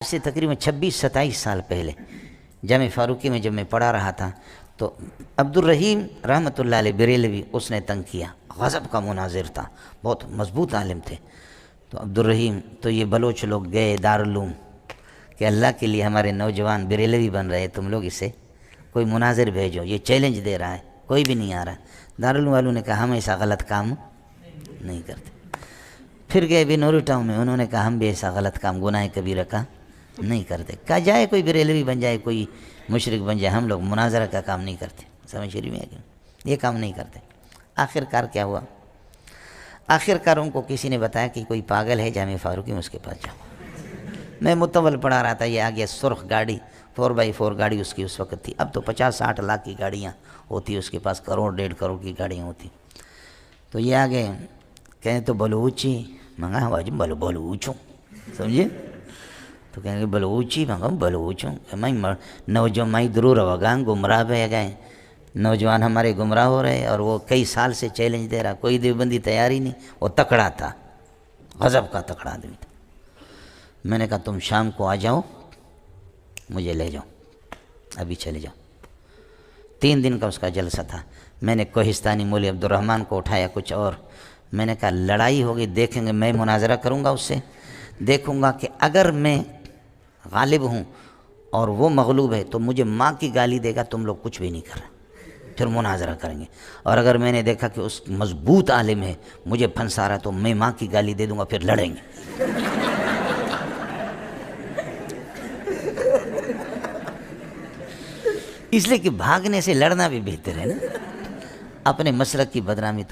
سے تقریباً 26-27 سال پہلے جامع فاروقی میں جب میں پڑھا رہا تھا تو عبدالرحیم رحمۃ اللہ علیہ بریلوی اس نے تنگ کیا، غضب کا مناظر تھا، بہت مضبوط عالم تھے۔ تو عبدالرحیم تو یہ بلوچ لوگ گئے دارالعلوم کہ اللہ کے لیے ہمارے نوجوان بریلوی بن رہے، تم لوگ اسے کوئی مناظر بھیجو، یہ چیلنج دے رہا ہے، کوئی بھی نہیں آ رہا۔ دارالعلوم والوں نے کہا ہم ایسا غلط کام نہیں کرتے۔ پھر گئے بنوری ٹاؤن میں، انہوں نے کہا ہم بھی ایسا غلط کام گناہ کبیرہ کا نہیں کرتے۔ کہا جائے کوئی بریلوی بن جائے، کوئی مشرک بن جائے، ہم لوگ مناظرہ کا کام نہیں کرتے۔ سمجھ رہی میں یہ کام نہیں کرتے۔ آخر کار کیا ہوا؟ آخر کار ان کو کسی نے بتایا کہ کوئی پاگل ہے جامع فاروقی میں، اس کے پاس جاؤ۔ میں متول پڑھا رہا تھا، یہ آ گیا سرخ گاڑی 4x4 گاڑی اس کی اس وقت تھی، اب تو 50-60 لاکھ کی گاڑیاں ہوتی، اس کے پاس 1-1.5 کروڑ کی گاڑیاں ہوتی۔ تو یہ آگے کہیں تو بلوچی منگا واجب بلوچوں، سمجھے؟ تو کہیں گے بلوچی منگا بلوچوں، میں نوجوان ضرور ہوگا گمراہ بہ گئے، نوجوان ہمارے گمراہ ہو رہے، اور وہ کئی سال سے چیلنج دے رہا، کوئی دیوبندی تیاری نہیں، وہ تکڑا تھا، غضب کا تکڑا آدمی تھا۔ میں نے کہا تم شام کو آ جاؤ، مجھے لے جاؤ، ابھی چلے جاؤ۔ 3 دن کا اس کا جلسہ تھا۔ میں نے کوہستانی مولوی عبدالرحمن کو اٹھایا، کچھ اور، میں نے کہا لڑائی ہوگی، دیکھیں گے، میں مناظرہ کروں گا اس سے، دیکھوں گا کہ اگر میں غالب ہوں اور وہ مغلوب ہے تو مجھے ماں کی گالی دے گا، تم لوگ کچھ بھی نہیں کر رہے، پھر مناظرہ کریں گے۔ اور اگر میں نے دیکھا کہ اس مضبوط عالم ہے، مجھے پھنسا رہا، تو میں ماں کی گالی دے دوں گا، پھر لڑیں گے۔ اس لیے کہ بھاگنے سے لڑنا بھی بہتر ہے نا، اپنے مسلک کی بدنامی۔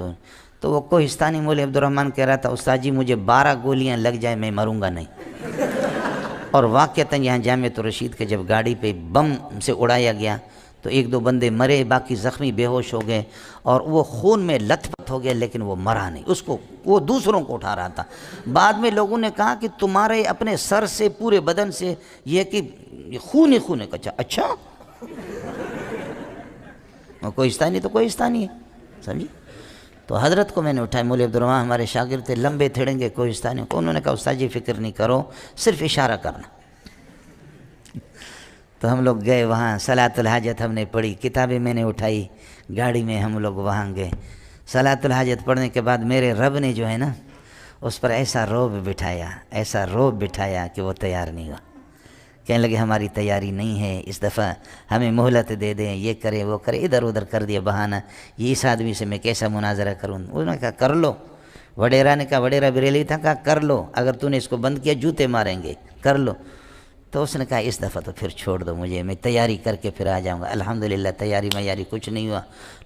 تو وہ کوہستانی مولوی عبدالرحمن کہہ رہا تھا استاد جی مجھے 12 گولیاں لگ جائے میں مروں گا نہیں۔ اور واقعتاً یہاں جامعۃ الرشید کے جب گاڑی پہ بم سے اڑایا گیا تو 1-2 بندے مرے، باقی زخمی بے ہوش ہو گئے، اور وہ خون میں لت پت ہو گیا، لیکن وہ مرا نہیں، اس کو وہ دوسروں کو اٹھا رہا تھا۔ بعد میں لوگوں نے کہا کہ تمہارے اپنے سر سے پورے بدن سے یہ کہ خون ہی خون ہے۔ اچھا کوہستانی تو کوہستانی ہے، سمجھی؟ تو حضرت کو میں نے اٹھایا، مولوی عبدالرحمن ہمارے شاگرد تھے، لمبے تھڑنگے کوہستانی کو، انہوں نے کہا استاد جی فکر نہیں کرو، صرف اشارہ کرنا۔ تو ہم لوگ گئے وہاں، صلاۃ الحاجت ہم نے پڑھی، کتابیں میں نے اٹھائی، گاڑی میں ہم لوگ وہاں گئے۔ صلاۃ الحاجت پڑھنے کے بعد میرے رب نے جو ہے نا اس پر ایسا روب بٹھایا، ایسا روب بٹھایا کہ وہ تیار نہیں ہوا۔ کہنے لگے ہماری تیاری نہیں ہے، اس دفعہ ہمیں مہلت دے دیں، یہ کرے وہ کرے، ادھر ادھر کر دیا بہانہ، یہ اس آدمی سے میں کیسا مناظرہ کروں۔ انہوں نے کہا کر لو، وڈیرا نے کہا، وڈیرا بریلوی تھا، کہا کر لو، اگر تو نے اس کو بند کیا جوتے ماریں گے، کر لو۔ تو اس نے کہا اس دفعہ تو پھر چھوڑ دو مجھے، میں تیاری کر کے پھر آ جاؤں گا۔ الحمدللہ تیاری میاری کچھ نہیں ہوا،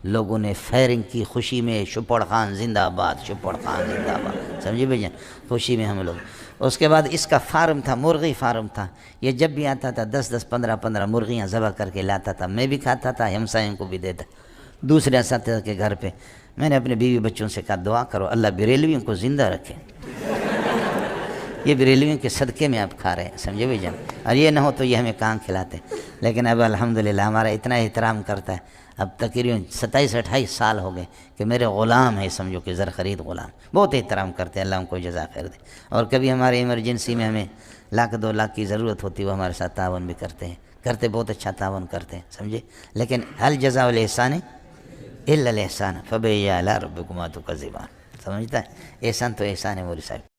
لوگوں نے فائرنگ کی خوشی میں، شپڑ خان زندہ آباد، شپڑ خان زندہ آباد، سمجھے بھائی جان، خوشی میں ہم لوگ۔ اس کے بعد اس کا فارم تھا، مرغی فارم تھا، یہ جب بھی آتا تھا 10-10 15-15 مرغیاں ذبح کر کے لاتا تھا، میں بھی کھاتا تھا، ہمسایوں کو بھی دیتا، دوسرے اساتذہ کے گھر پہ۔ میں نے اپنے بیوی بچوں سے کہا دعا کرو اللہ بریلویوں کو زندہ رکھے، یہ بریلویوں کے صدقے میں آپ کھا رہے ہیں، سمجھے بھائی جان، اور یہ نہ ہو تو یہ ہمیں کہاں کھلاتے۔ لیکن اب الحمدللہ ہمارا اتنا احترام کرتا ہے، اب تقریباً 27-28 سال ہو گئے کہ میرے غلام ہے، سمجھو کہ زر خرید غلام، بہت احترام کرتے ہیں، اللہ ان کو جزا خیر دے۔ اور کبھی ہمارے ایمرجنسی میں ہمیں 1-2 لاکھ کی ضرورت ہوتی ہے، وہ ہمارے ساتھ تعاون بھی کرتے ہیں، بہت اچھا تعاون کرتے ہیں، سمجھے۔ لیکن هل جزاء الاحسان الا الاحسان فبأي آلاء ربكما تكذبان، سمجھتا ہے، احسان تو احسان ہے موری صاحب۔